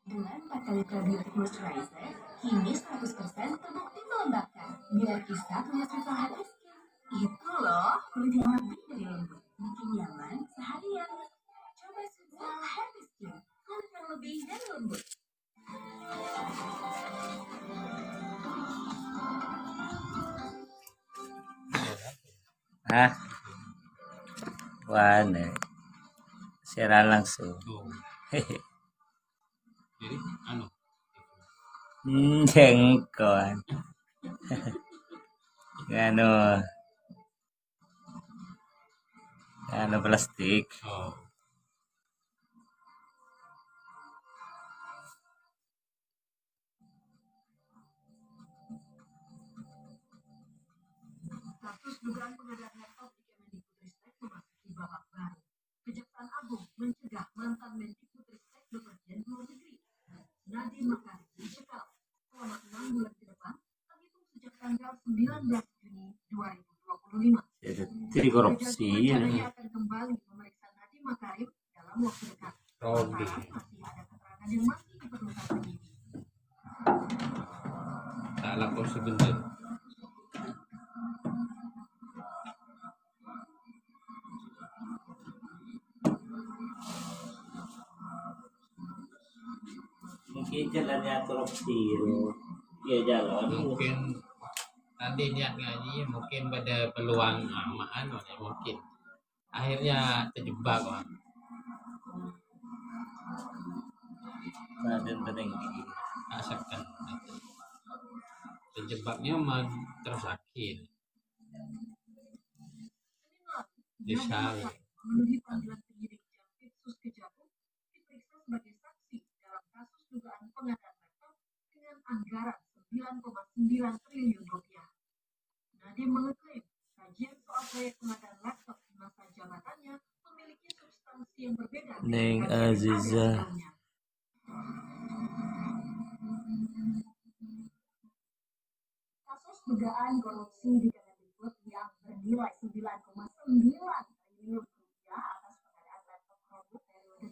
Dengan 4 kali probiotic moisturizer, kini 100% terbukti melembabkan. Biar bisa punya sifat happy skin. Itu loh, kulit yang lebih dari lembut. Bikin nyaman seharian. Coba Suzal Happy Skin, kulit yang lebih dari lembut. Hah? Wane. Siaran langsung. Jadi anu. Jengkol. Anu plastik. Oh. Kasus dugaan pengadaan laptop di Kemendikbudristek memasuki babak baru. Kejaksaan Agung mencegah mantan Mendikbudristek bepergian ke luar negeri. Nadiem Makarim dicekal selama 6 bulan ke depan, terhitung sejak tanggal 19 Juni 2025. Jadi korupsi ya. Akan kembali memeriksa Nadiem Makarim dalam waktu dekat. Masih ada keterangan yang masih diperlukan penyidik. Tak lapor sebentar. Mungkin jalannya korupsi. Ya jalan. Mungkin nanti niat ngaji mungkin pada peluang aman mungkin akhirnya terjebak kan. Badan peninggi. Asalkan terjebaknya mah tersakit. Disal. Memenuhi panggilan penyidik Jampitsus Kejagung diperiksa sebagai saksi dalam kasus dugaan pengadaan laptop dengan anggaran 9,9 triliun rupiah. Nadiem mengklaim kajian soal proyek pengadaan laptop di masa jabatannya memiliki substansi yang berbeda. Neng Aziza. Kasus dugaan korupsi di Kemendikbud yang bernilai 9,9 triliun rupiah atas pengadaan laptop Chromebook periode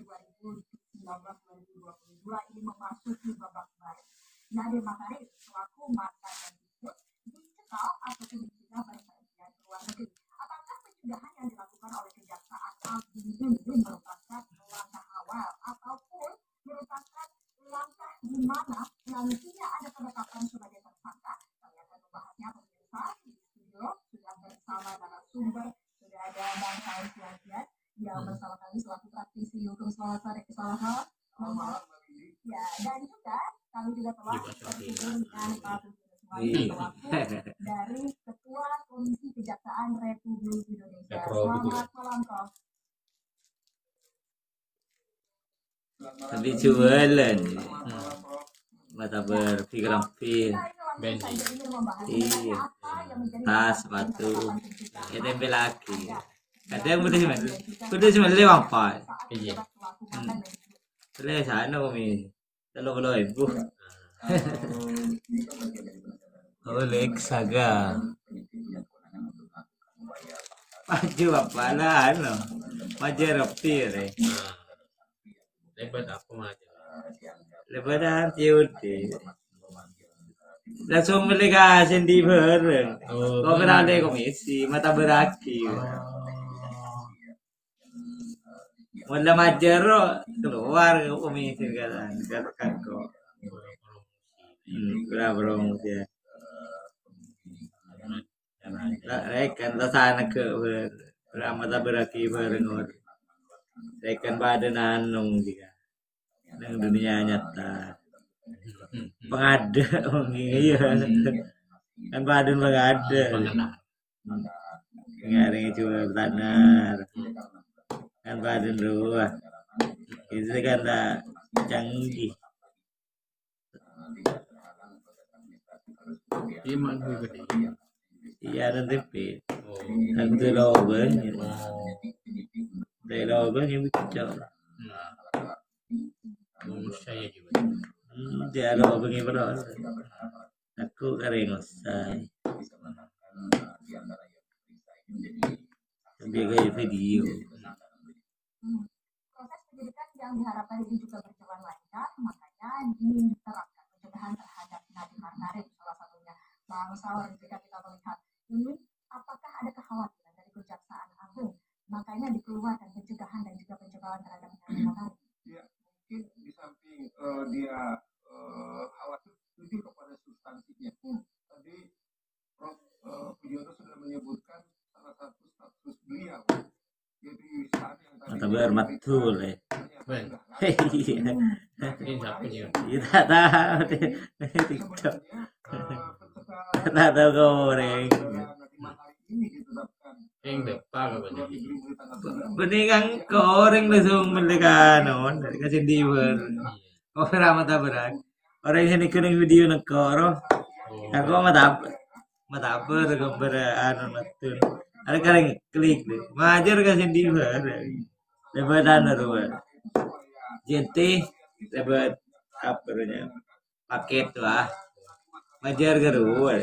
2019-2022 ini memasuki babak baru. Nadiem Makarim selaku mantan Mendikbud dicekal ataupun dicegah berpergian ke luar negeri. Apakah pencegahan yang dilakukan oleh Kejaksaan Agung ini merupakan langkah awal ataupun merupakan langkah di mana nantinya ada penetapan sebagai tersangka? Kami akan membahasnya pemirsa di studio sudah bersama narasumber, sudah ada Bang Said Siagian yang bersama kami selaku praktisi hukum. Selamat sore, selamat malam. Ya, dan juga kami juga telah terhubung dengan Pak Putri dari Ketua Komisi Kejaksaan Republik Indonesia. Selamat malam, Prof. Tapi jualan mata berpikiran iya tas sepatu ya tempel lagi kadang udah cuma lewat pak iya boleh sana kami kalau ibu oleh saga maju apa lah no maju rapir Lebat apa maju? Lebaran tiuti. Langsung mereka sendi bareng. Kau pernah ada komisi mata beraki. Mula majero keluar komisi kan kau. Berapa promosi ya? Rekan sana ke mata beraki bareng orang. Rekan badan anung dia. Nang dunia nyata pengada iya kan badan pengada nggak ada yang cuma benar kan badan dua itu kan tak canggih iya nanti pit aku tuh lobeng dari lobeng yang bikin saya juga. Dia lo bagaimana? Aku karengosai. Dia kayak video. Proses penyidikan yang diharapkan ini juga berjalan lancar, makanya di samping dia khawatir lebih kepada substansinya. Tadi Prof. Pujiono sudah menyebutkan salah satu status beliau, yaitu saat yang tadi Tapi hormat betul ya. Ben, Iya. ini siapa nih? Kita tahu deh. TikTok. Kita tahu goreng. Yang depan apa nih? Beningan goreng langsung belikan dari kasih diver. Oh ramah tabrak. Orang yang kuning video nekoro. Aku mataper gambar anu betul. Ada kalian klik deh. Majar kasih diver. Dapat anu JT dapat apa namanya paket lah. Majar kedua.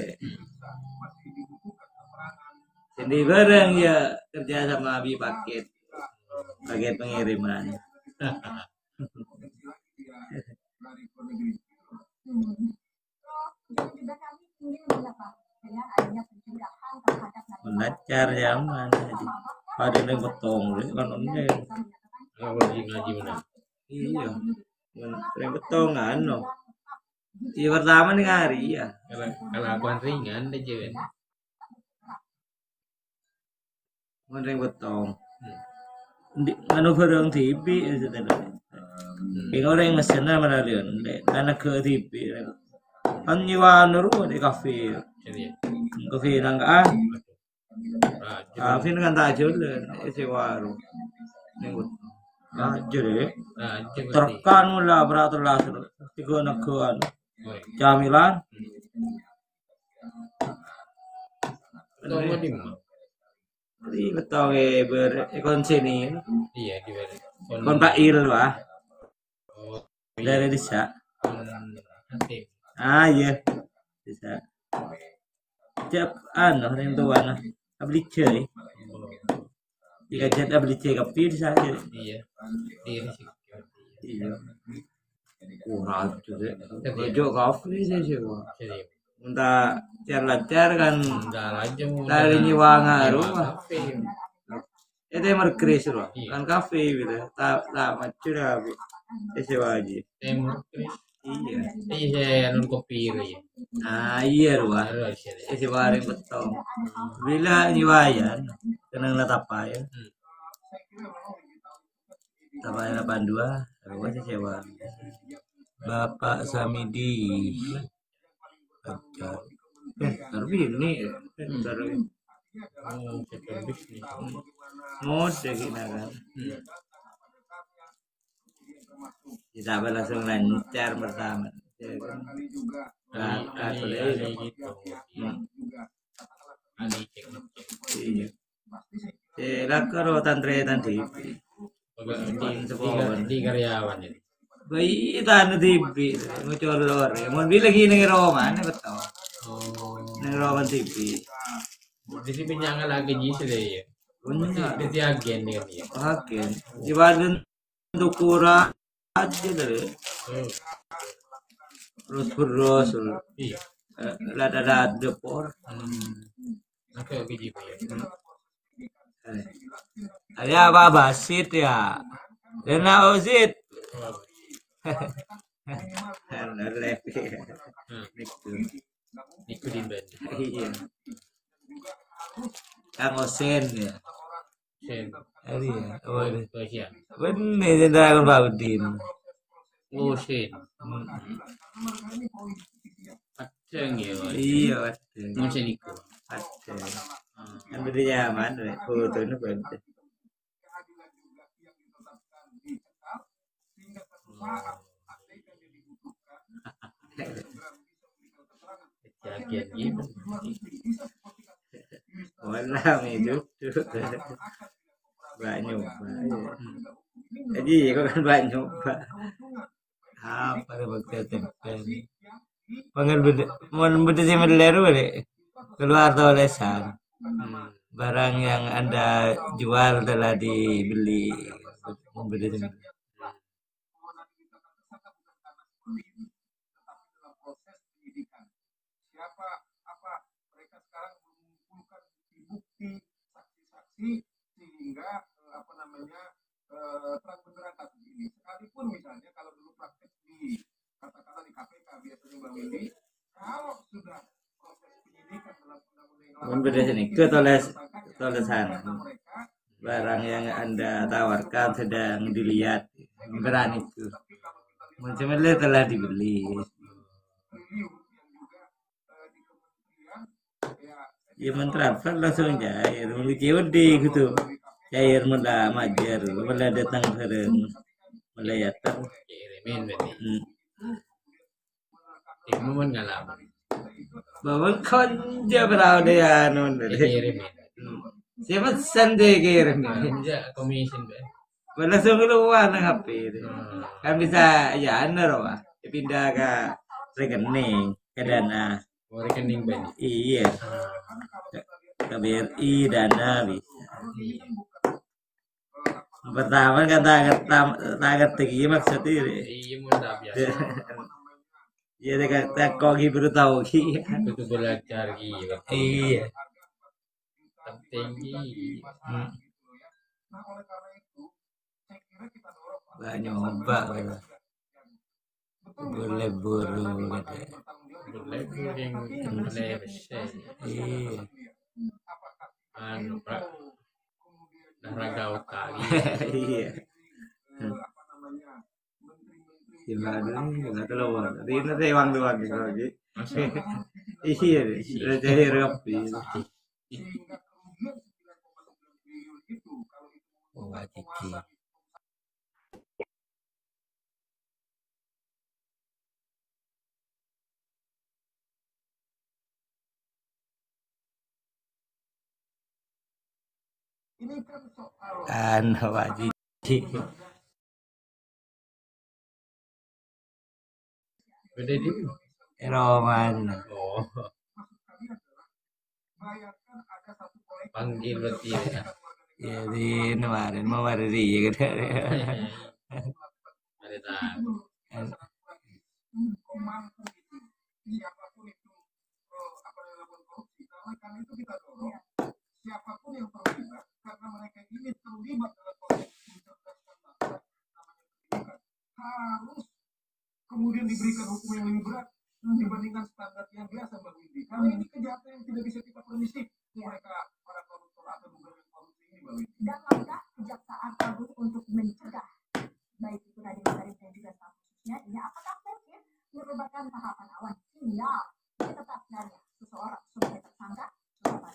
Jadi bareng ya kerja sama Abi paket pengiriman. Dan juga kami ingin mendapat dengan adanya pencegahan terhadap Menacar zaman jadi ada yang potong kan onde. Kalau ngaji mana? Iya. Yang potong anu. Iya pertama nih hari ya. Kalau akuan ringan aja kan. Yang potong. Anu bareng TV sudah. Yang orang mesennya mana dia? Karena ke TV. Kan nyewa nuru di kafe. Jadi Kafe nangka. rajin. Kafe kan tak jual, sewa ru. Ajar deh. Rajin berarti. Terkan mula beratur-atur. Tiga nakuan. Oi. Camilan. Tunggu di mana? Ini betul berikon sini. Iya di mana? Kon Pak Il wah. Oh, Dari desa. nanti. Ah iya. Desa. Tiap anu yang tua nah. Abli cuy. Jika jadi abli cuy kapi di sana. Iya. Di sini. Iya. Kurang juga. Ojo kafe sih wah. Jadi Entah car kan udah aja mau dari nyewa ngaruh mah. kafe. Itu yang merkris loh. Iya. Kan kafe gitu. Tak macam dah. Sewa aja. Temur Kris. Iya. Iya, non kopi ya. Ah iya wah. Harus sih. Sewa hari betul. Bila nyewayan kena ngetapayan. Tapayan 82. Harus sewa. Bapak Samidi. Ajar. Tapi ini baru Oh, kita bisnis. mode kita kan. Kita langsung lancar pertama. Ada gitu. Ada cek. Iya. Karo tantretan TV. Di karyawan ini. Bayi tan TV, ngocolor. Mau bilang lagi ning Roma, nih betul. Oh, Ning Roma TV. di sini pinjangan lagi jisi deh ya. Punya. Di agen nih ya. Oke. Ibadan tukura aja dari. Oh, Terus iya. lada depor. Oke gaji ya. Ada apa basit ya? Dena osit. Ada lepi. Ikutin band. Iya. Kang Osen ya. Sen. Iya. Oh, Bagian. bener jenderal Baudin. Oh, sen. Aceng ya. Iya, betul. Mau sen ikut. Betul. Kan beri nyaman, foto ini betul. Bagian gitu. Walau itu banyak jadi kok kan banyak apa ada bakal tempen pangan beda mau beda sih meleru deh keluar tolesan barang yang anda jual telah dibeli beda sih sehingga terang benderang kasus ini. Sekalipun misalnya kalau beda sini ke sana. Barang yang Anda tawarkan sedang dilihat, berani itu. Sebenarnya telah dibeli. Ya mentransfer langsung cair, memiliki wedi gitu. Cair mula majer, mula datang bareng, mula yatar. Kirimin berarti. Ibu pun nggak lama. Bawa konja berapa dia non Kirimin. siapa sendiri kirim Aja commission be. langsung keluar nang HP kan bisa ya anda wah pindah ke rekening ke dana Oh, rekening be. iya ke BRI dana bisa pertama kan tak tinggi maksudnya Iya mau dah biasa. ya tak kogi baru tahu ki Itu belajar gitu. iya Tinggi. gak nyoba boleh buru gitu Boleh yang boleh besar. iya Anu pak. Raga utari. iya gimana nih nggak keluar di nanti uang doang gitu lagi iya deh udah jadi rapi oh ciki Ini kan soal kan wajib Beda di. Roman Oh, bayangkan ada satu proyek panggil berarti ya. ya di kemarin mau ada dia gitu Ada tahu. komando itu siapapun itu apa yang melakukan korupsi karena itu kita dorong siapapun yang terlibat karena mereka ini terlibat dalam proses mencerdaskan bangsa namanya pendidikan harus kemudian diberikan hukum yang lebih berat dibandingkan standar yang biasa Mbak Windy karena ini kejahatan yang tidak bisa kita permisi mereka para koruptor atau dugaan korupsi ini Mbak Windy Dan langkah Kejaksaan Agung untuk mencegah baik itu Nadiem Makarim dan juga staf khususnya ini apakah mungkin merupakan tahapan awal hingga ditetapkannya seseorang sebagai tersangka selama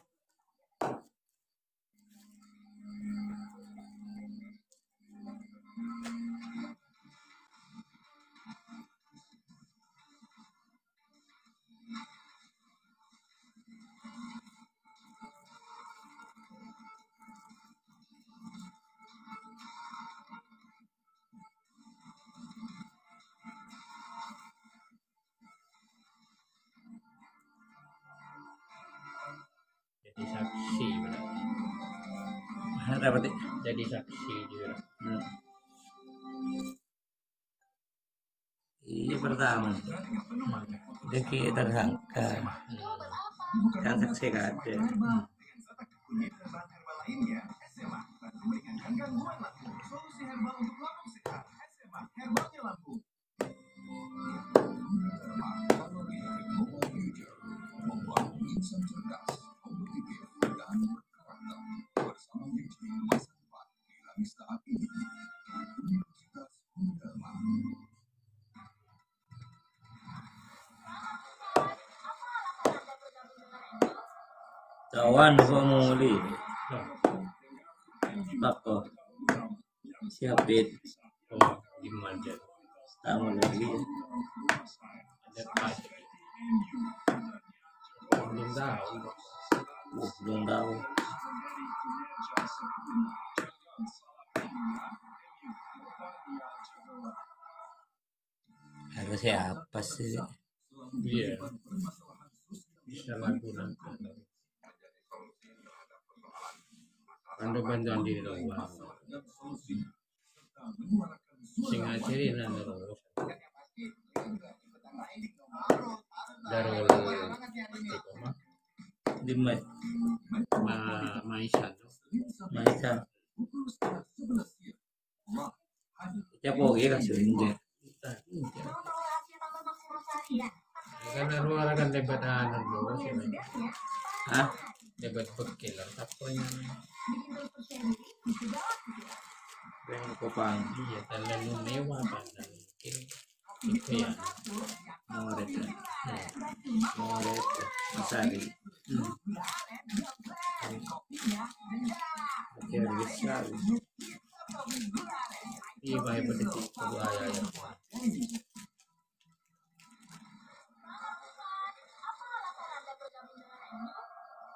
Jadi saksi berarti. dapat Jadi saksi juga. iya pertama udah kita tersangka kan saksi ada kawan pemuli Bako siapin Oh, gimana? tamu lagi Ada apa? Belum tahu. belum tahu harus siapa sih Iya. Bisa lagu nanti. Anda bantuan diri dong, Bang. Sing ajarin anda dong. Darul Istiqomah di Maisan. Maisa siapa lagi kasih dia Karena luar kan lebat anu dulu sih. ah dapat bekil taponya bikin terus percaya diri sudah Yang Kopang. iya terlalu mewah dan mungkin itu ya Moret ya. nah, Moret ya. Masari. Kecil besar. iya bahaya pedetik bahaya ya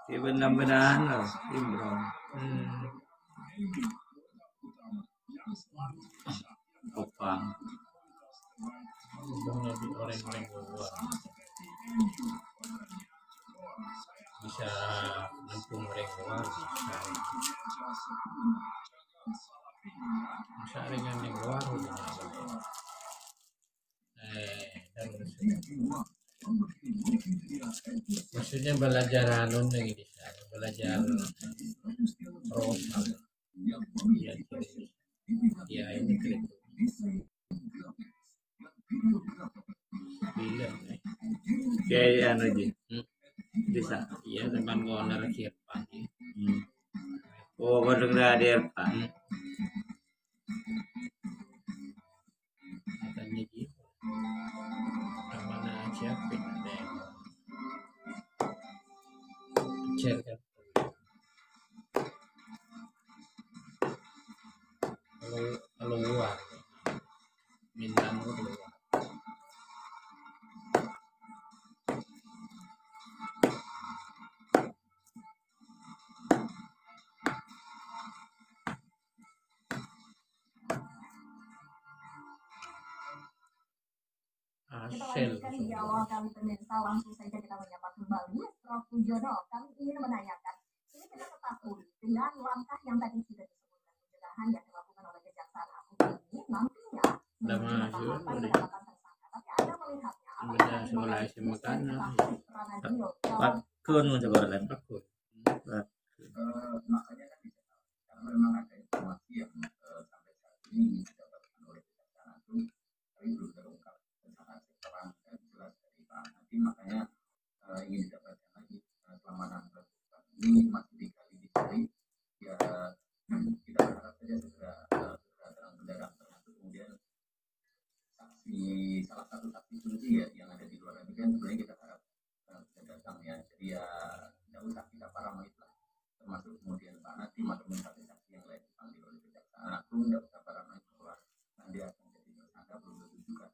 Si benar-benar loh. Imron. Kopang. untungnya di orang-orang luar bisa nampung orang luar bisa dengan yang luar terus maksudnya belajar anun lagi di sana belajar profil ya ya ini kritik bila Kayak anu ji. Hmm. Bisa. iya teman owner Kirpan Oh, baru ada Pak. katanya gitu mana siapa ada yang share kan kalau luar Minang itu luar Kita Asel lanjutkan di awal kali pemirsa, langsung saja kita menyapa kembali Prof. Pujono. Kami ingin menanyakan, ini kita ketahui dengan langkah yang tadi sudah disebutkan pencegahan yang dilakukan oleh Kejaksaan Agung ini nantinya udah menuju maju tahapan boleh penetapan tersangka. Tapi Anda melihatnya apa udah yang sebelah si makanan peranan Dio Pak Kun coba kan. aku Makanya kan bisa tahu karena memang ada informasi yang sampai saat ini didapatkan oleh Kejaksaan Agung tapi belum terungkap dan sangat terang dan jelas dari Pak Hakim, makanya ingin didapatkan lagi selama 6 bulan ini masih dicari ya kita berharap saja segera terang benderang, termasuk kemudian saksi salah satu saksi kunci ya yang ada di luar negeri kan sebenarnya kita harap bisa datang ya, jadi ya tidak usah kita paranoid lah, termasuk kemudian Pak Nadiem atau saksi-saksi yang lain dipanggil oleh Kejaksaan Agung, tidak usah paranoid bahwa nanti akan jadi tersangka, belum tentu juga.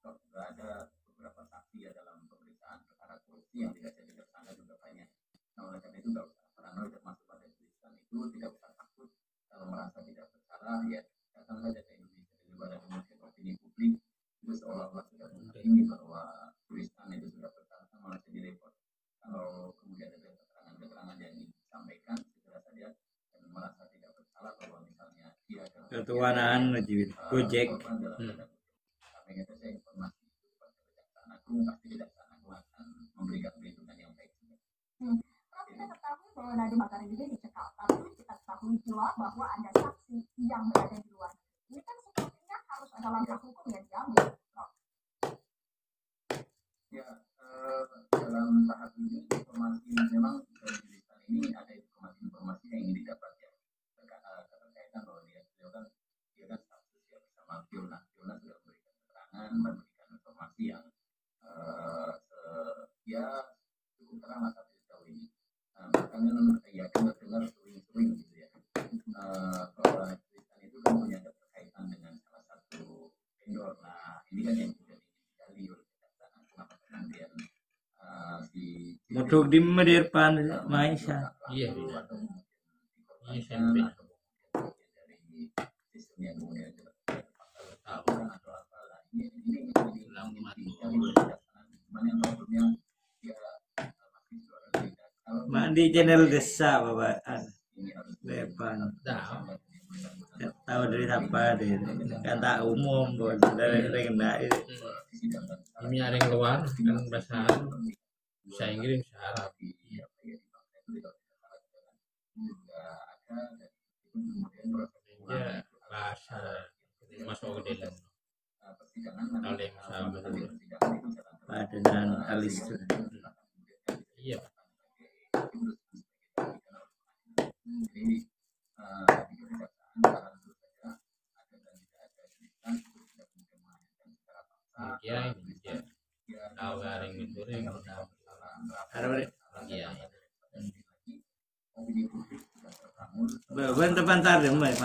Kalau juga ada beberapa saksi ya dalam pemeriksaan perkara korupsi yang tidak jadi tersangka juga banyak. Nah oleh karena itu tidak usah paranoid, termasuk pada tulisan itu tidak usah takut kalau merasa tidak bersalah ya datang saja ke Indonesia, daripada kemudian opini publik itu seolah-olah sudah menghakimi bahwa tulisan itu sudah bersalah, malah jadi repot. Kalau kemudian ada keterangan-keterangan yang disampaikan segera saja dan merasa tidak bersalah bahwa misalnya dia adalah Ketuanan Najib. Gojek. korban dalam tanda kutip. Sampaikan saja informasi itu kepada Kejaksaan Agung, pasti Kejaksaan Agung akan memberikan perlindungan yang baik juga. Kalau kita ketahui bahwa Nadiem Makarim ini dicekal, tapi kita ketahui pula bahwa ada saksi yang berada di luar negeri. Ini kan sepertinya harus ada langkah hukum yang diambil, Prof. Ya, dalam tahap ini informasi memang dari tulisan ini ada informasi-informasi yang ingin didapat ya berkaitan bahwa beliau kan status ya bersama Fiona sudah memberikan keterangan, memberikan informasi yang ya cukup terang lah sampai sejauh ini. Bahkan ya dengar sering gitu ya bahwa tulisan itu kan punya keterkaitan dengan salah satu vendor. Nah ini kan yang sudah digali oleh Kejaksaan Agung, apakah kemudian Untuk di Medirpan Maisha. iya atau ini SMP dari sistem yang kemudian tahu atau apa lah ini ulang mati digali oleh Kejaksaan Agung. Cuman yang problemnya dia masih suara tidak. Kalau Mandi channel desa Bapak. ini harus Depan. tahu Tahu dari apa deh. Kan tak umum buat dari kena itu. ini ada yang luar kan bahasa bisa Inggris bisa Arab ya bahasa masuk ke dalam kalau yang sama Padenan alis. iya Jadi di kejaksaan barang tentu saja ada dan tidak ada jadikan itu tidak mungkin melahirkan secara paksa. Ya ini dia. Tahu garing itu yang udah Ada balik. iya. Opini publik sudah terbangun. Beban depan tadi mbak,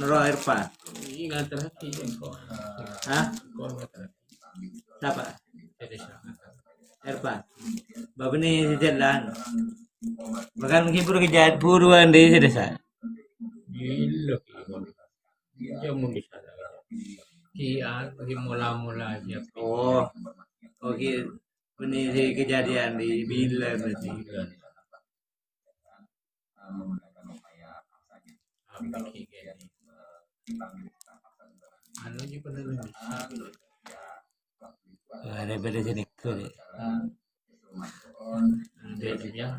nero Irfan. Ini nggak terhati kok. Hah? Kok nggak terhati. Siapa? Jadi siapa? Irfan. Bapak ini jalan. Bahkan kibur kejadian buruan di desa. Gila kibur. Dia mau bisa. Kian bagi mula-mula aja. Oh, oke. Ini kejadian di Bila berarti. Menggunakan upaya paksanya. Tapi kalau kemudian dipanggil secara paksa Anu juga benar bisa. ya waktu itu Ada beda jenis tuh. jalan itu masuk on Dia juga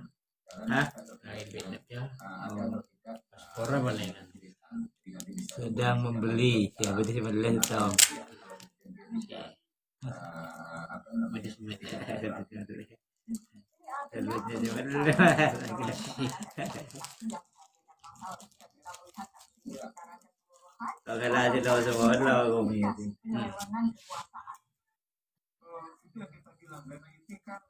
Hah? lain beda ya. kalau tidak Paspornya balengan. Sedang membeli. Ya berarti membeli tahu. Medis medis. Kalau ada tahu semua lo komunikasi kewenangan kekuasaan. itu yang kita bilang dana itu kan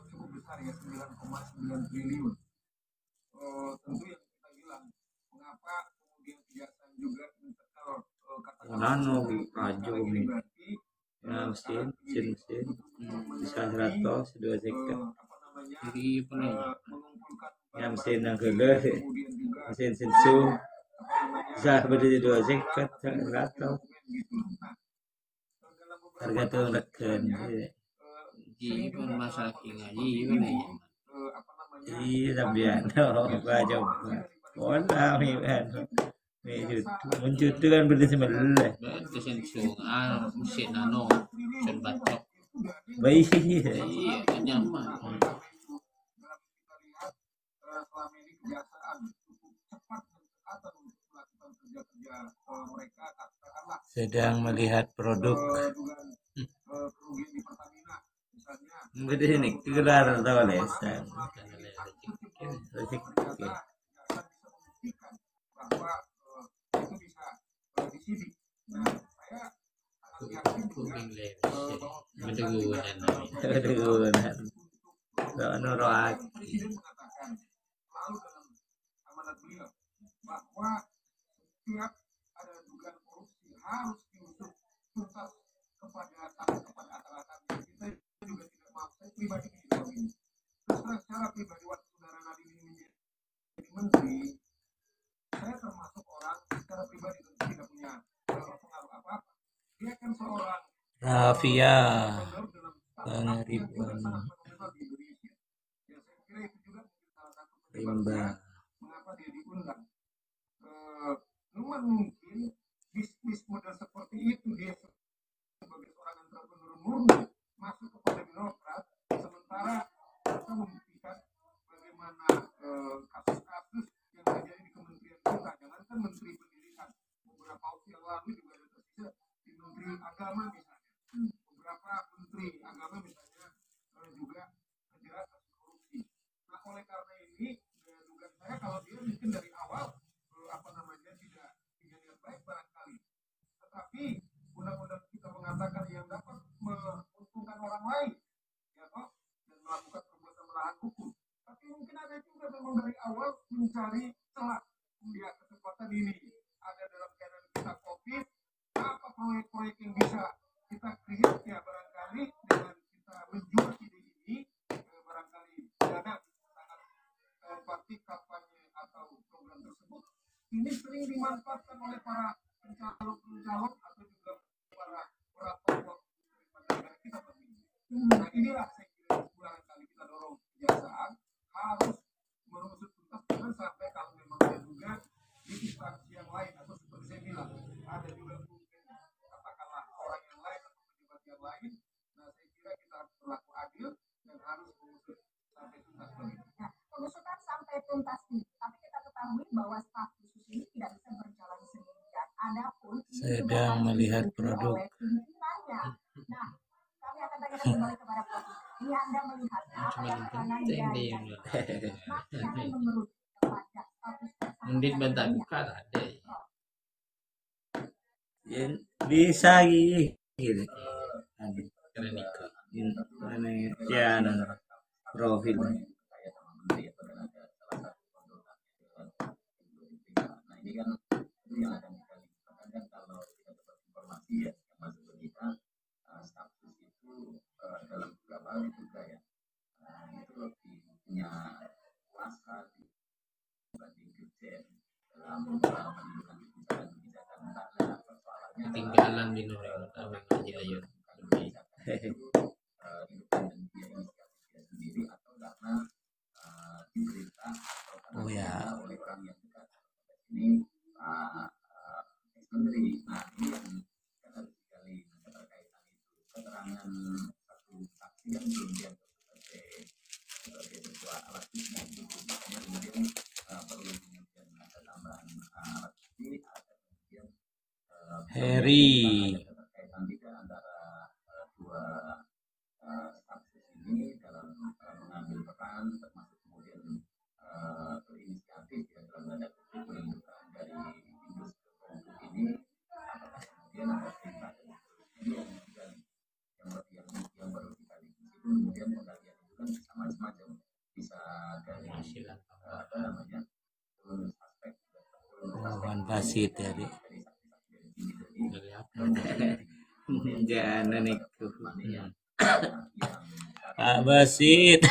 cukup besar ya 9,9 triliun. Tentu yang kita bilang mengapa kemudian kejaksaan juga mencekal Nano, Rajo, ini berarti mesin bisa 100 2 seket. apa namanya Jadi penuh. mengumpulkan Ya mesin yang kedua, kemudian juga mesin sensu apa namanya bisa berdiri 2 seket 100. gitu. Nah, dalam beberapa Harga tuh rekan. Jadi pun masalah ngaji mana ya? apa namanya Iya sambian. Oh, baca. Bola mian. Muncul tuh kan berdiri sebelah. Berarti sensung mesin nano sen batok. Baik. Iya nyaman. dalam kita lihat selama ini kejaksaan cukup cepat dan ketat untuk melakukan kerja-kerja mereka katakanlah Sedang melihat produk. dugaan kerugian di Pertamina misalnya Mungkin di sini gelar atau lesan. Rezeki. ternyata kejaksaan bisa membuktikan bahwa itu bisa disidik. Nah, saya sangat yakin juga Kuning lele. bahwa Mendegunan. Kedugunan. Soalnya roak. Presiden mengatakan selalu dalam amanat beliau bahwa setiap ada dugaan korupsi harus diusut tuntas kepada akar-akarnya. Kita juga tidak mau. Saya pribadi di dalam ini. Terus terang secara pribadi waktu saudara Nadiem ini menjadi menteri, saya termasuk orang secara pribadi tentu tidak punya pengaruh apa-apa. Dia kan seorang Rafia. founder dalam Bang startup yang juga Ridwan. sangat fenomenal di Indonesia. Ya saya kira itu juga mungkin salah satu Rimba. penyebabnya mengapa dia diundang. Cuman mungkin bisnis model seperti itu dia sebagai seorang entrepreneur murni masuk kepada birokrat, sementara kita membuktikan bagaimana kasus-kasus yang terjadi di kementerian kita. Jangankan menteri pendidikan, beberapa waktu yang lalu juga ada tersisa di menteri agama misalnya. Beberapa menteri agama misalnya juga terjerat kasus korupsi. Nah oleh karena ini dugaan saya kalau dia mungkin dari awal apa namanya tidak niat baik barangkali. Tetapi undang-undang kita mengatakan yang dapat menguntungkan orang lain ya toh dan melakukan perbuatan melawan hukum. Tapi mungkin ada juga memang dari awal mencari celah ya kesempatan ini ada dalam keadaan kita COVID, apa proyek-proyek yang bisa kita create ya barangkali dengan kita menjual ide ini barangkali dana sangat parti kampanye atau program tersebut ini sering dimanfaatkan oleh para pencalon atau juga para tokoh daripada kita pemilih. Nah inilah saya kira barangkali kita dorong kejaksaan harus merusut tuntas jangan sampai kalau memang ada juga di instansi yang lain atau seperti saya bilang ada juga mungkin katakanlah orang yang lain atau pejabat yang lain. Nah saya kira kita harus berlaku adil dan harus mengusut sampai tuntas begitu. Nah, pengusutan sampai tuntas ini, tapi kita ketahui bahwa staf khusus ini tidak bisa berjalan sendirian. Adapun ini juga Sedang harus melihat disetujui produk. oleh pimpinannya. Nah, kami akan tanyakan kembali kepada Prof. Ini Anda melihatnya apa Cuma yang yang tekanan penting dari dia yang masih akan mengerucut kepada Undit bentak buka tak ada. Ya, bisa gitu. Keren itu. Ini ya profil. Nah ini kan itu yang akan kita libatkan kan kalau kita dapat informasi ya yang masuk ke kita status itu dalam beberapa hal juga ya itu lebih punya kuasa dibanding dirjen dalam menentukan kebijakan entah ada persoalannya Ketinggalan di Nurul tahu aja ayo. independen dia inisiatif dia sendiri atau karena diperintah atau karena diperintah oleh orang yang dekat ini menteri. Nah ini yang kan harus sekali keterkaitan itu keterangan satu saksi kan belum dianggap sebagai sebuah alat bukti itu makanya kemudian perlu kemudian ada tambahan alat bukti ada kemudian Heri keterkaitan tidak antara dua status ini dalam mengambil peran termasuk kemudian berinisiatif ya dalam tanda kutip menentukan dari industri kelompok ini apakah kemudian ada perintah dari ini yang baru dikali di situ kemudian penggalian itu kan bisa macam-macam bisa dari apa namanya aspek Pasit dari jangan itu Pak Basit.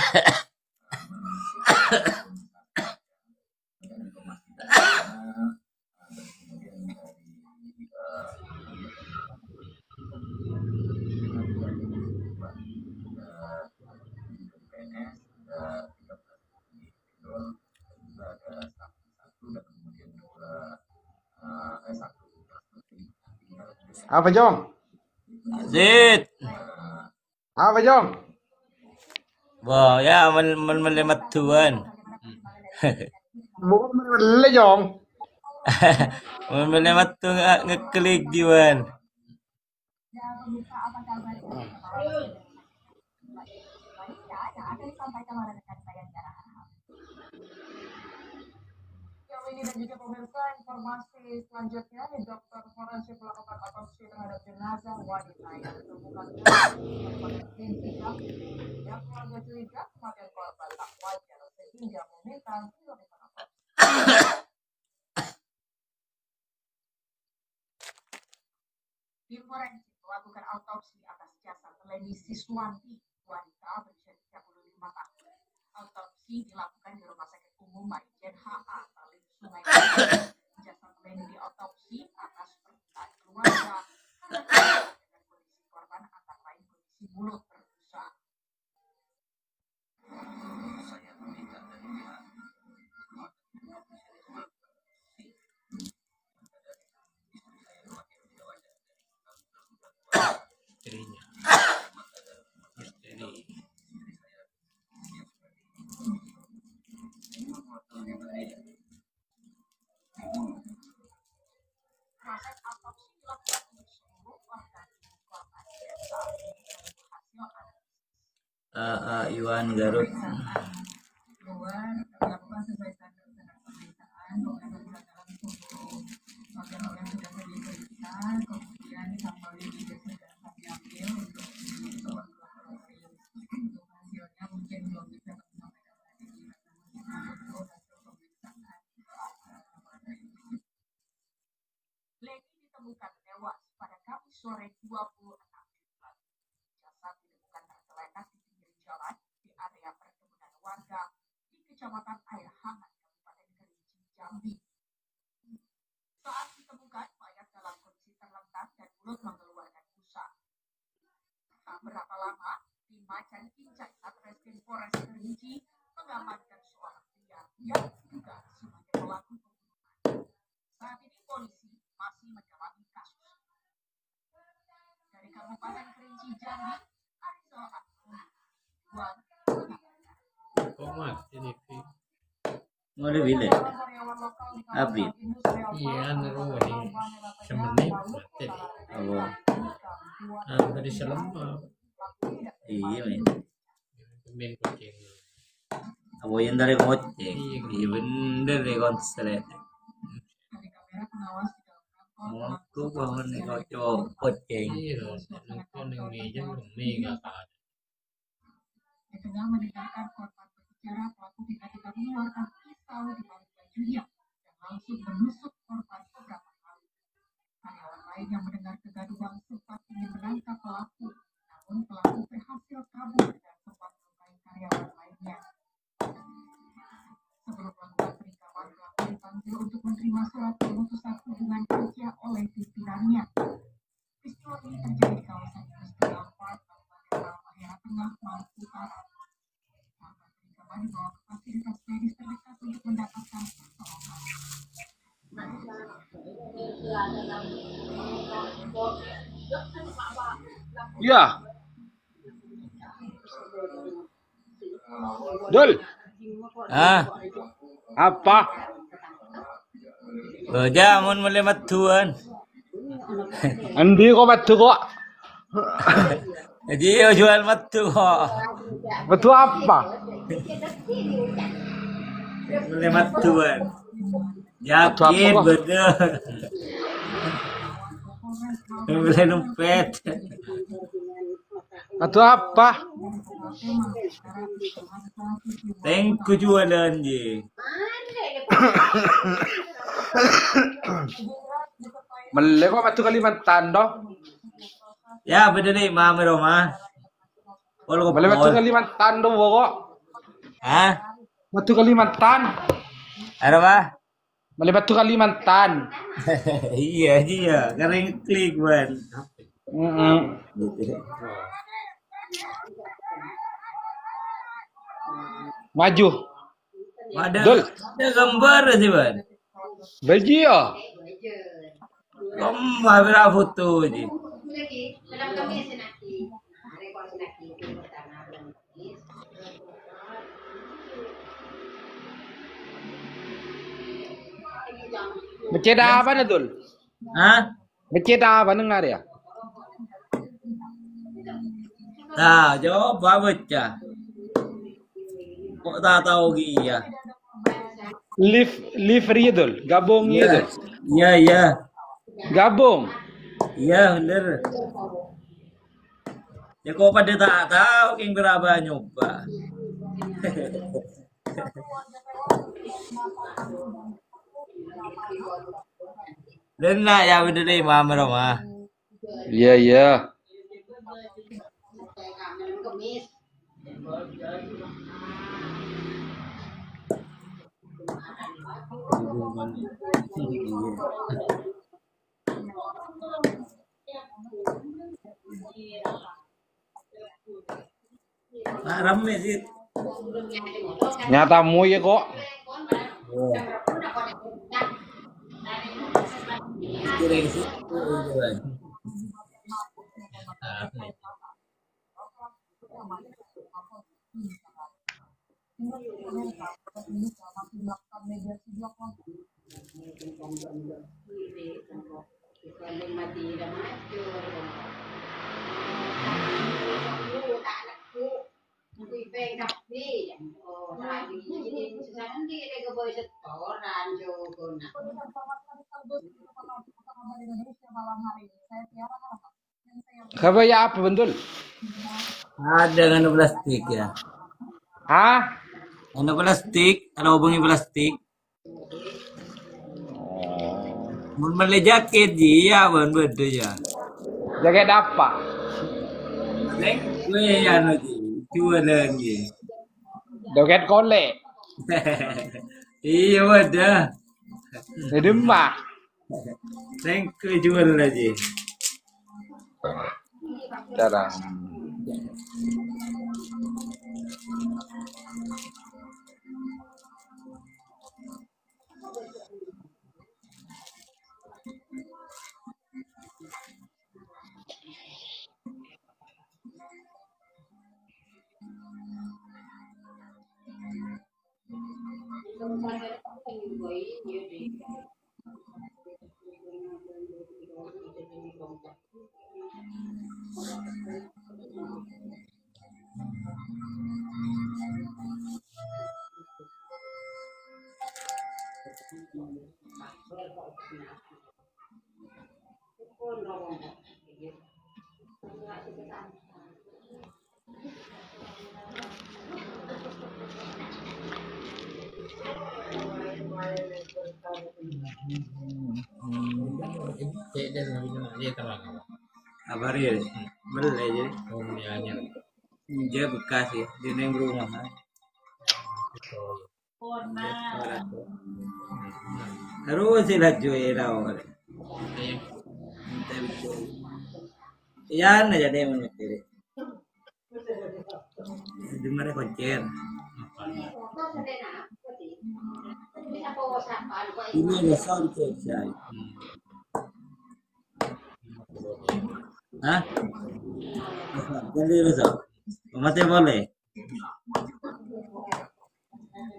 Apa Jong? Zit. Apa Jong? Wah, ya melemat tuan. Bukan merele Jong. Melemat tuh ngeklik juan. Ini dan juga pemirsa informasi selanjutnya nih dokter forensik melakukan otopsi terhadap jenazah wanita yang ditemukan yang keluarga curiga kematian korban tak wajar sehingga meminta dilakukan otopsi. Tim forensik melakukan autopsi atas jasad Leni Siswanti wanita berusia 35 tahun. Autopsi dilakukan di Rumah Sakit Umum Maijen HA Sungai jasad Leni diotopsi atas permintaan keluarga dengan kondisi korban antara lain kondisi mulut terbuka. saya meminta dari Istrinya. Proses autopsi dilakukan untuk seluruh organ tubuh korban dan saat ini menunggu hasil analisis. Iwan Garut. Keluar dilakukan sesuai standar pemeriksaan pemeriksaan dalam tubuh organ-organ sudah diperiksa kemudian sampel juga sudah kami ambil untuk dibawa ke laboratorium untuk hasilnya mungkin belum bisa kami sampaikan lagi namun kita menunggu hasil pemeriksaan. Leni ditemukan tewas pada Kamis sore 26 Juli lalu. Jasad ditemukan tergeletak di pinggir jalan di area perkebunan warga di Kecamatan Air Hangat, Kabupaten Kerinci, Jambi. Saat ditemukan, mayat dalam kondisi terlentang dan mulut mengeluarkan busa. Tak berapa lama, tim Macan Kincai Satreskrim Polres Kerinci mengamankan seorang pria yang diduga sebagai pelaku pembunuhan. Saat ini polisi masih mendalami kasus. Dari Kabupaten Kerinci, Jambi, Arizal Akbar, Komat ini. Mau lebih deh. Api. Iya, nero ini. Semenit mati. Oh, Dari selama. iya men. Pemain kucing. Abo yang dari ngoceh. Iya bener deh konslet. pengawas di dalam kantor Aku bangun kau copot ceng. Iya, nongkrong yang meja mega kan. di tengah mendengarkan korban berbicara, pelaku tiba-tiba mengeluarkan pisau di balik bajunya dan langsung menusuk korban beberapa kali. Karyawan lain yang mendengar kegaduhan sempat ingin menangkap pelaku, namun pelaku berhasil kabur dan sempat melukai karyawan lainnya. Sebelum melakukan penikaman, pelaku dipanggil untuk menerima surat pemutusan hubungan kerja oleh pimpinannya. Peristiwa ini terjadi di kawasan Industrial Park, Kabupaten Halmahera Tengah, Maluku Utara. Korban penikaman dibawa ke fasilitas medis terdekat untuk mendapatkan pertolongan. Ya. Dul, Ah, apa? jamun melemat tuan. Andi kok batu kok? Jadi jual matu kok. Batu apa? Melemat tuan. Yakin Batu apa, betul. Boleh numpet. Batu apa? Thank you jualan je. Mele kok batu Kalimantan doh? Ya betul ni mama rumah. Kalau Mele batu Kalimantan doh kok? Hah? Batu Kalimantan. Ada apa? Mele batu Kalimantan. Iya iya, kering klik ban. Maju. Dul. Ada gambar sih ban. Belgia. Gambar berapa foto je. Beceda apa nih Dul? Hah? Beceda apa dengar ya? Nah, jawab apa baca? Kok tak tahu dia? Live Dul. Gabung ya Dul. Iya iya. Gabung. Iya bener. Ya kok pada tak tahu yang berapa nyoba. Dan nak ya bener ni mama rumah. Iya iya. Nak rame sih. Nyatamu ya kok. Kira sih. Kaya apa bentul? Ada nganu plastik ya. Hah? Nganu plastik, ada hubungi plastik. Mun beli jaket ji ya ban bedo ya. Jaket apa? Lek gue ya no ji, jualan ji. Jaket kole. Iya wadah. Di Demak. Lek gue jual aja. Jarang. Cek dia dia terang. Kabar ya, beli aja. Oh, dia hanya. Dia bekas ya, dia yang rumah. Harus sih lah cuy rawa. Yan aja deh menyetir. Di mana koncer? Ini ada sound check saya. Hah? Jadi besok. Masih boleh.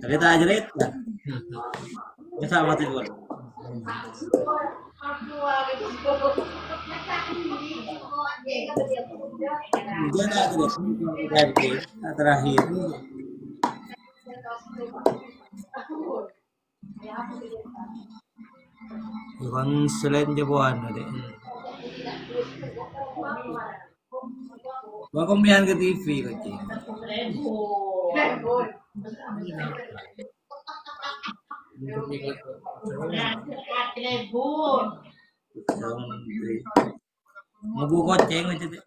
Tapi tak jerit lah. Bisa mati boleh. Dia tak jerit. Terakhir. Bukan selain jawaban deh. Gua kompian ke TV kecil. Mau buka koceng aja deh.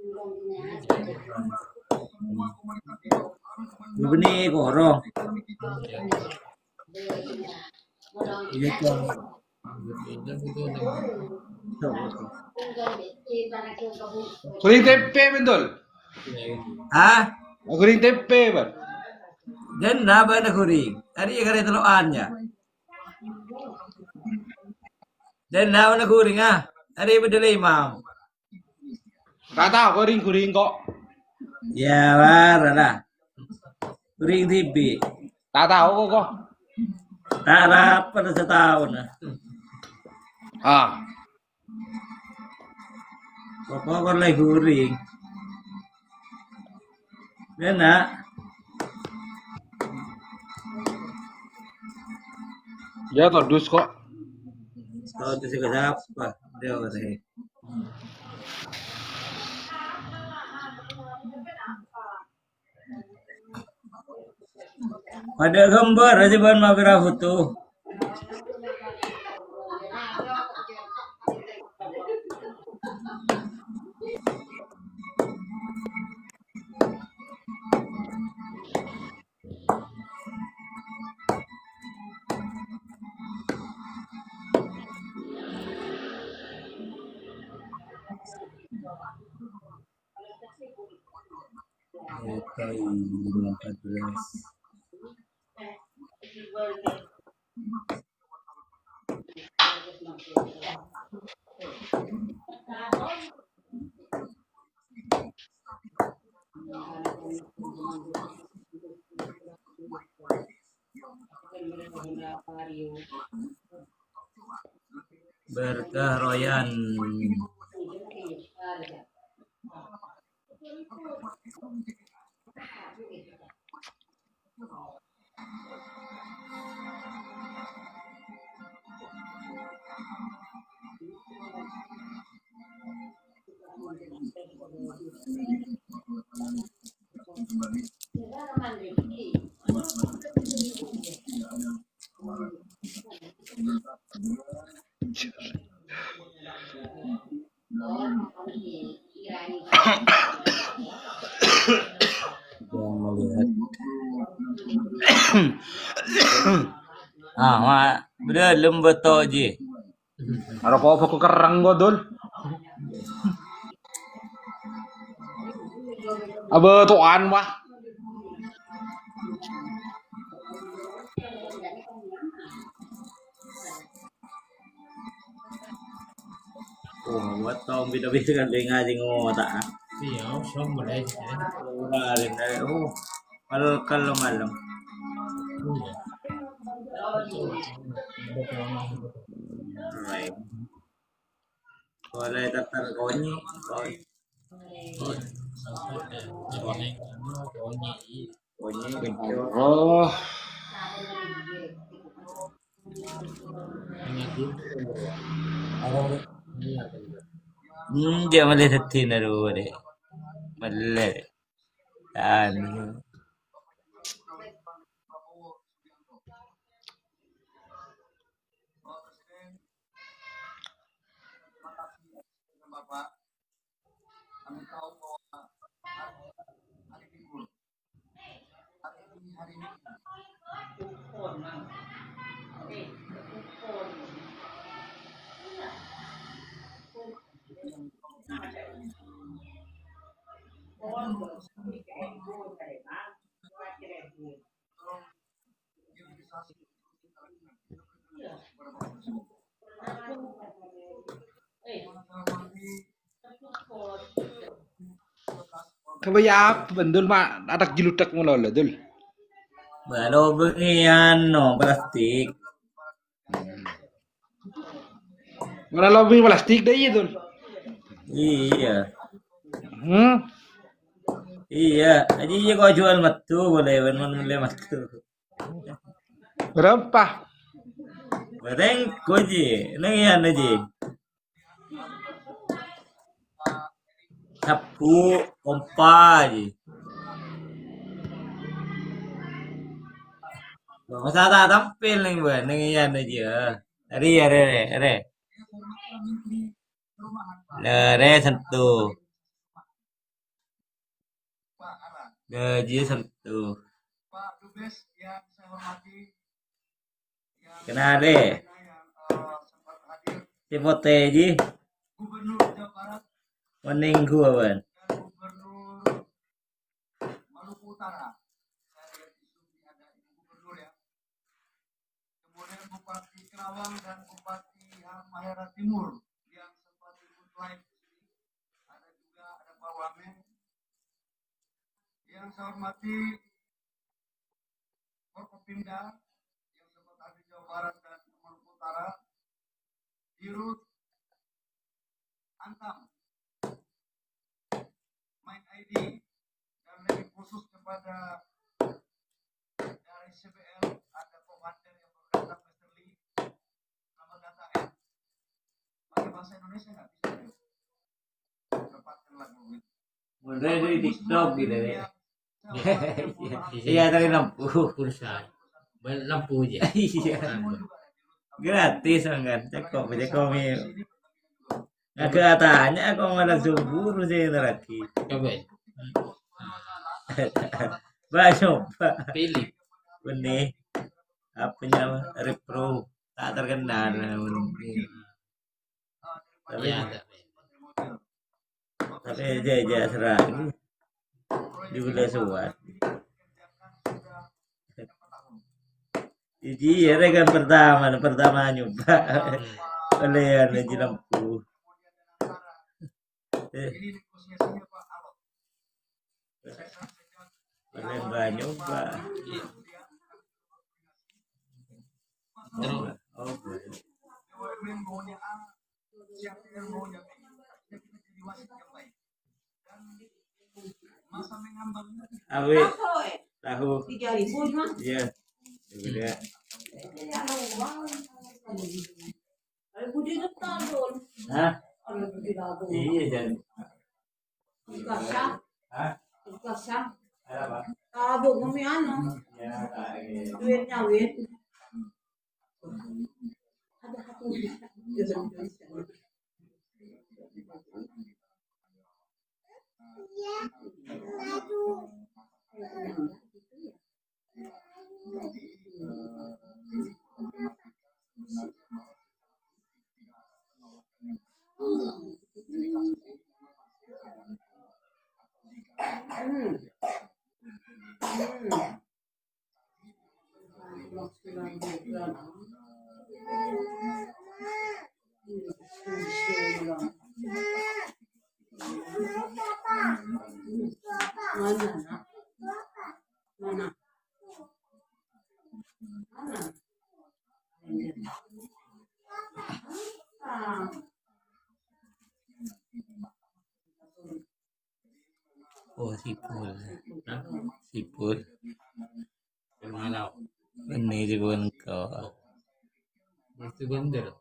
Begini korong. Ini tuh. Kuring tempe betul. Ah, Kuring tempe bar. dan naba na kuring. Ari kare teloannya. Dan naba na kuring ah. Ari bedele imam. Kata kuring kok. Ya lah. Kuring TV. Tak tahu kok. Tak ada pada setahun nah. Ah. Pokoknya lagi kuring. Dan nak. Ya todus kok. Tahu tu sih siapa? Dia orang. Pada gambar aja ban magra foto. Oke, 14. Berkah Royan. Yang melihat bener lembut je. Ada apa aku kerang godol. Aba tuan wah. Oh, buat tau bida-bida kan dengar jengok tak. Iya, sama deh. Oh, kalau malam. Iya. Right. Kalau tatar konyi, konyi kencur. Oh. Dia melihat tina dulu deh. Mele. Dan Prabowo Subianto. Bapak Presiden, terima kasih dengan Bapak. Kami tahu bahwa hari libur, hari ini Kebaya bendul mak adak jilutak mula lah dul. baru beginian no plastik. Mana lobby plastik deh iya dul. Iya. Hmm. Iya, aja iya kau jual matu boleh boleh matu. Berapa? Bareng kau je, nengian aja. Sapu, kompa je. Masa tak tampil nih buat nengian aja. Are. Lere sentuh. Pak Ara, Gaji sentuh. Pak Dubes yang saya hormati, yang Kenapa? yang sempat hadir, Cipote ji, Gubernur Jawa Barat mending gua ban. dan Gubernur Maluku Utara. Saya lihat di sini ada Ibu Gubernur ya. Kemudian Bupati Kerawang dan Bupati Halmahera Timur yang sempat ikut live di sini. Ada juga Pak Wamen. Yang saya hormati Forkopimda yang sempat hadir di Jawa Barat dan Maluku Utara. Dirut Antam, Main ID, dan lebih khusus kepada dari CBL ada komandan yang baru datang Mr. Lee. Selamat datang ya. Pakai bahasa Indonesia nggak bisa ya? Dapatkan lagu itu. Mulai dari TikTok gitu ya. Iya. Iya dari lampu. Pulsa. Lampu aja. Iya. Gratis kan. Cekok mi. Nggak katanya aku malah subur sih lagi. Coba. Banyak pak. Pilih. Benih. Apanya repro tak terkenal. Tapi Iya ada. tapi aja serang. Juga suat. Jadi ya kan pertama nyoba. Oleh aja lampu. Ini negosiasinya Pak Alok. Oleh banyak pak. Terus Oh boleh. BUMN maunya A, siapa yang maunya B. Artinya kita jadi wasit yang baik. Dan masa mengambang Awe tahu. 3.000 mah. Iya. Udah. Kalau budi depan dulu. Hah? Kalau budi lagu. Iya jadi. Kasah. Hah? Kasah. Ada apa? Tabuk kami ano. Ya kayak. Duitnya duit. Ada satu. Mana nak? Mana? Mana? Ah. Oh sipul. Hah? Sipul. malau. Ini juga engkau. Itu bener.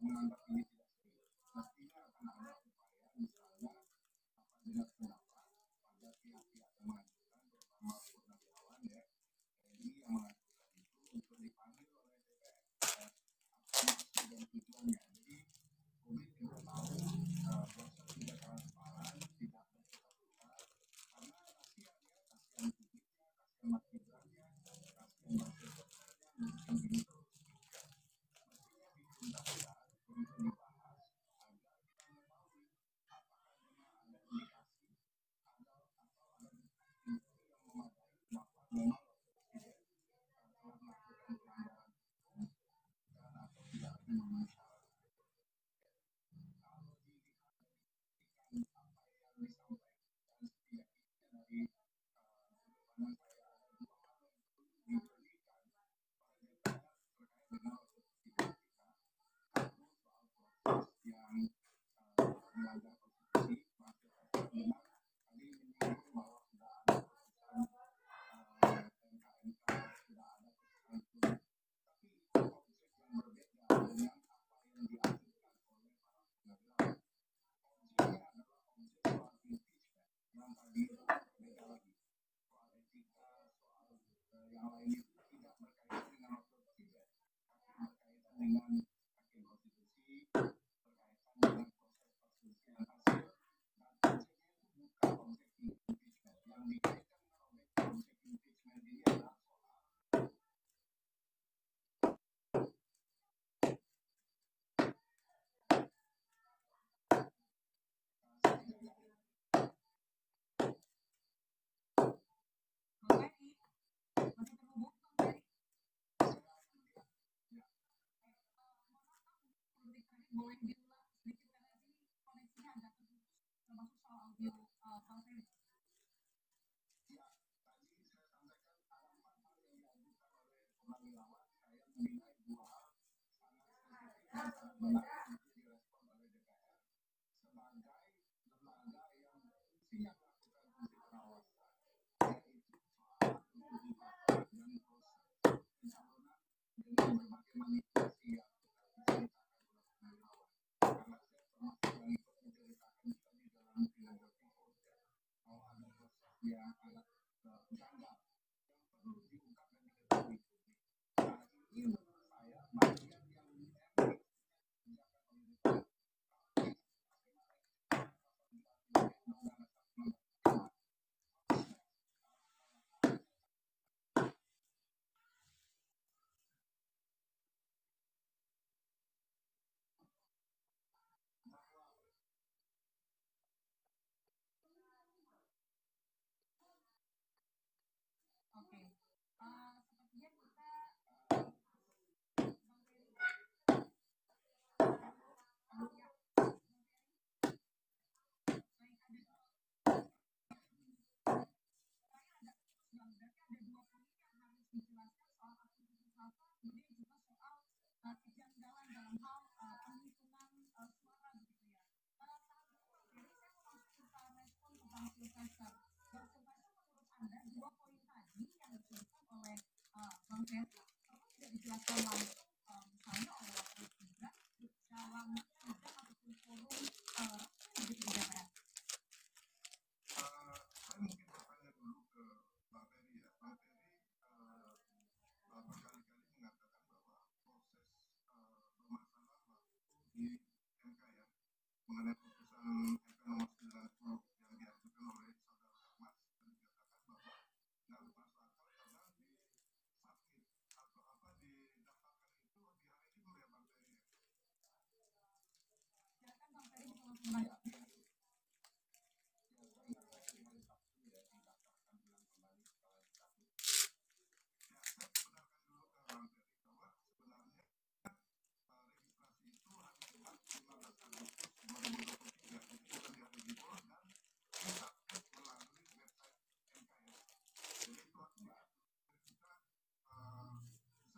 menganggap ini tidak serius, mestinya akan ada upaya misalnya apabila pendapat pada pihak-pihak yang mengajukan, terutama Purnawirawan ya, TNI yang mengajukan itu untuk dipanggil oleh DPR apa maksud dan tujuannya. Jadi publik juga tahu proses tidak transparan, tidak terbuka, karena kasihan ya, kasihan publiknya, kasihan Mas Gibrannya, kasihan Mas Gibrannya, mungkin ini terus mestinya dituntaskan untuk dibahas agar kita mengetahui apakah memang ada indikasi atau ada bukti yang memadai bahwa memang Presiden telah melakukan pelanggaran hukum dan atau tidak memenuhi syarat. Kalau dilihat dari kritikan apa yang disampaikan dan setidaknya dari sudut pandang saya ada dua hal yang perlu diberikan oleh DPR terkait dengan wakil presiden kita. Satu soal proses yang melanggar konstitusi, masuk dengan tadi menyinggung bahwa sudah ada putusan MK, sudah ada putusan pun. Tapi objek yang berbeda dengan apa yang diajukan oleh para purnawirawan. Objeknya adalah objek soal impeachment yang tadi itu berbeda lagi. Soal etika, soal yang lainnya itu tidak berkaitan dengan wakil presiden, tapi berkaitan dengan hakim konstitusi, berkaitan dengan proses perselisihan hasil, dan objeknya itu bukan objek impeachment. Yang dikaitkan dengan objek impeachment ini adalah soal Bang Ferry, masih terhubung Bang Ferry? Boleh diulang sedikit karena ini koneksinya agak terputus, termasuk soal audio Bang Ferry. ya, tadi saya sampaikan ada 4 hal yang diajukan oleh purnawirawan. Saya menilai 2 hal sangat sensitif dan sangat menarik untuk direspon oleh DPR sebagai lembaga yang fungsinya melakukan fungsi pengawasan, yaitu soal aktivitas dan proses pencalonan dengan berbagai manipulasi yang diceritakan oleh purnawirawan. Karena saya termasuk yang ikut menceritakan juga di dalam kinerja Freeport ya, bahwa ada proses yang sangat janggal yang perlu diungkap dan diketahui publik. Nah ini menurut saya bagian yang memang dikerjakan oleh DPR. Oke, sepertinya kita Bang Ferry. Ya, baik ada berarti ada 2 poin yang harus dijelaskan soal aktivitas apa, kemudian juga soal kejanggalan dalam hal penghitungan suara begitu ya. Saat ini Bang Ferry, saya mau langsung kita respon tentang Pilkada. Bang Silvester, menurut Anda 2 poin tadi yang disebutkan oleh Bang Ferry perlu tidak dijelaskan langsung misalnya oleh Wakil Gibran dalam sidang ataupun forum begitu di DPR? Saya mungkin bertanya dulu ke Bang Ferry ya. Bang Ferry berkali-kali mengatakan bahwa proses bermasalah waktu di MK ya, mengenai putusan MK nomor 90 yang diajukan oleh saudara Ahmad dan dikatakan bahwa nggak masuk akal karena di submit atau apa didaftarkan itu di hari libur ya Bang Ferry ya. Silakan Bang Ferry bisa langsung menanggapi. Ya, saya nggak baca di hari Sabtu ya, didaftarkan ulang kembali setelah dicabut. Ya, saya benarkan dulu ke Bang Ferry bahwa sebenarnya registrasi itu hanya buat 15 Agustus 2023, jadi bukan di hari libur dan disubmit melalui website MKS. Jadi itu artinya kita bisa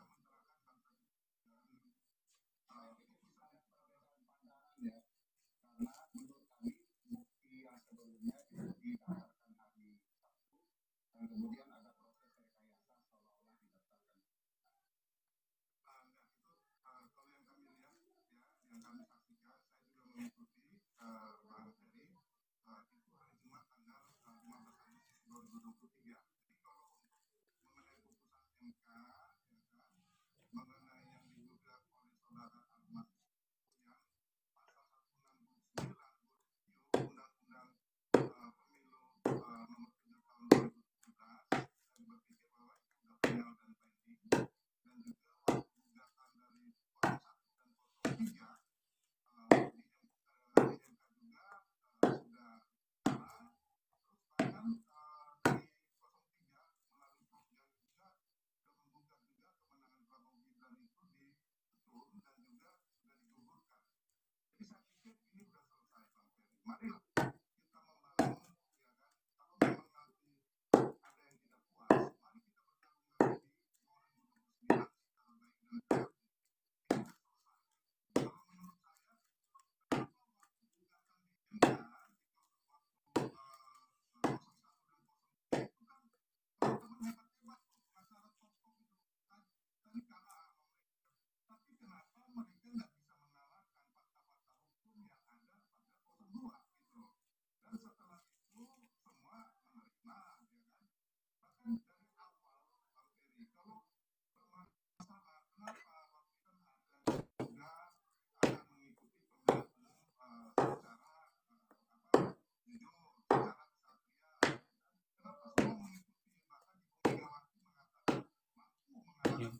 menerangkan bangsa dan ini bisa perbedaan pandangan ya, karena menurut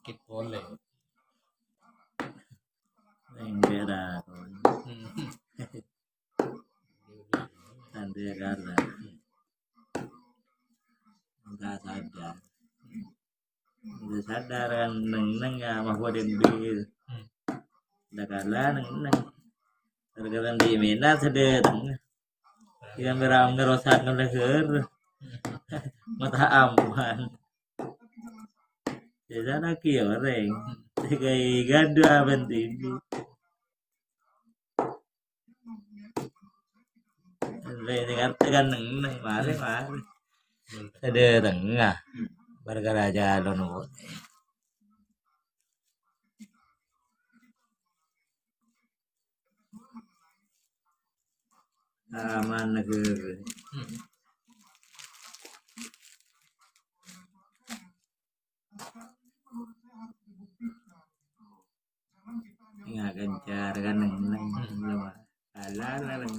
sedikit boleh. Enggak dah. Nanti karena nggak sadar. Udah sadar kan neng ya mah gua di udah kalah neng terkadang di mina sedih yang beram ngerosak ngeleher mata aman jadi anak orang kayak gaduh penting dengan tekan neng mari sedih tengah gara-gara jalan aman negeri nggak gencar kan neng alah neng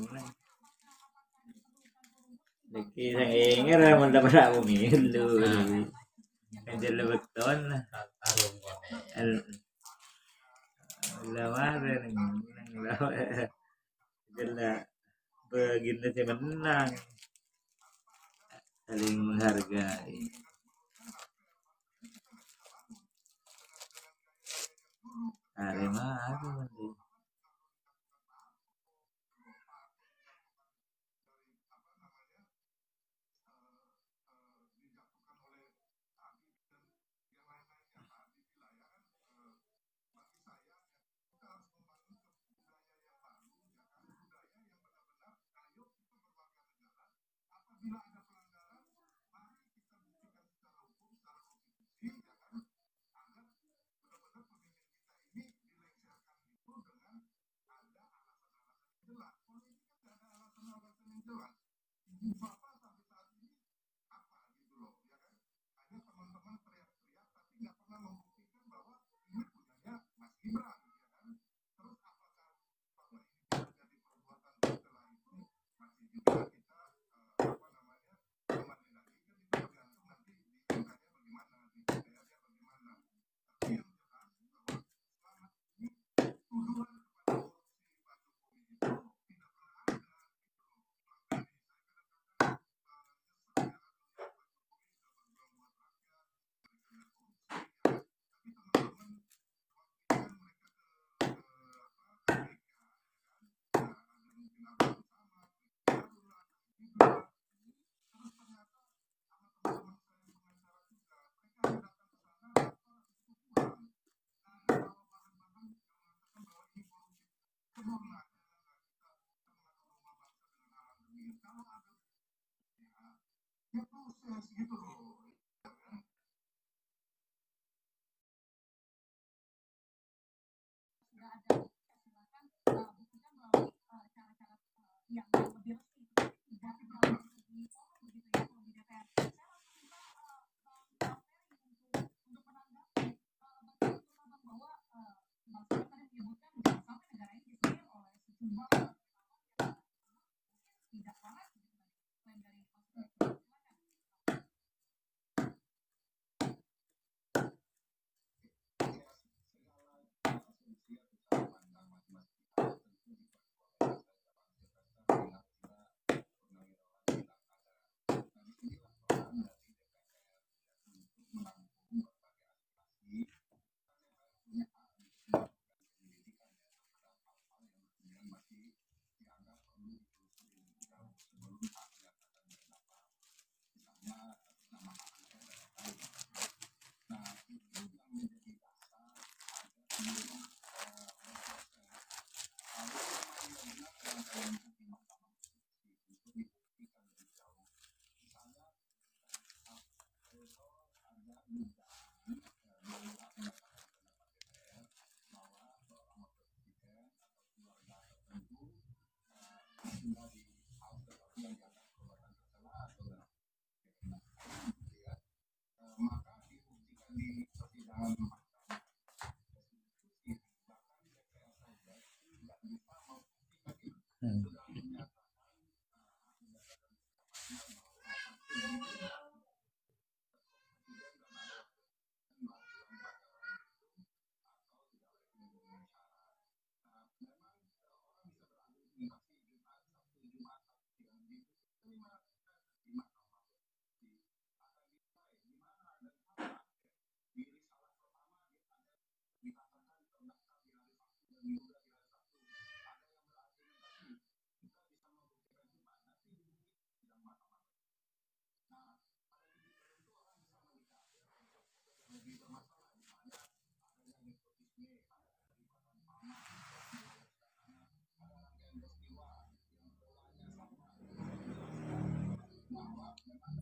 Deki sang ingin ramen dapat aku milu kan jadi beton Tarung konek. lama neng lama jelas begini sih menang saling menghargai Arema aku nanti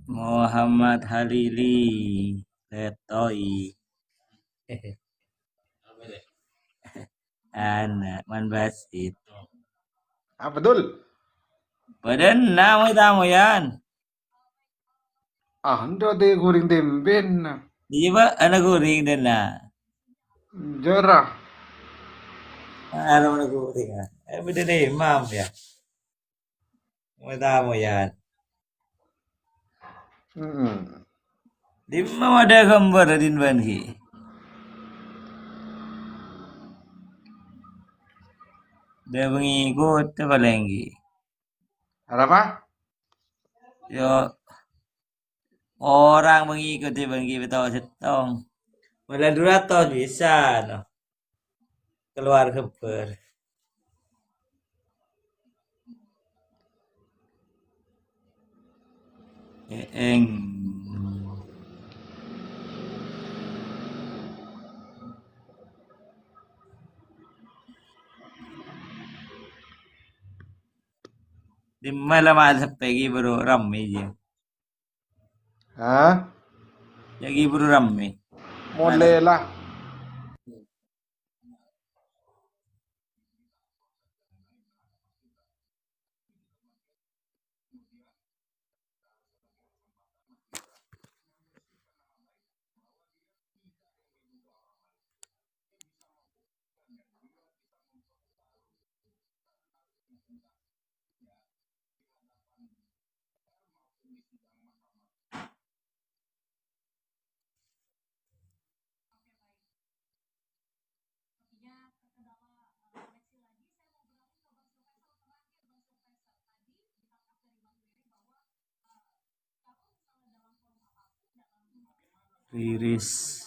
Muhammad Halili Letoi Apa deh? anak man basit Apa dul? badan na mo tamo yan Ah, ando de goreng tempe na. di ba anak guring din na Jara. araw na guring beda deh imam ya mo tamo yan di mo ada gambar din banhi dia mengikut palenggi Apa? yo orang mengikuti bangki betul setong mulai dulu atau bisa no keluar keber eng di malam ada pagi baru ramai je Hah? jadi baru ramai Mulai lah. Riris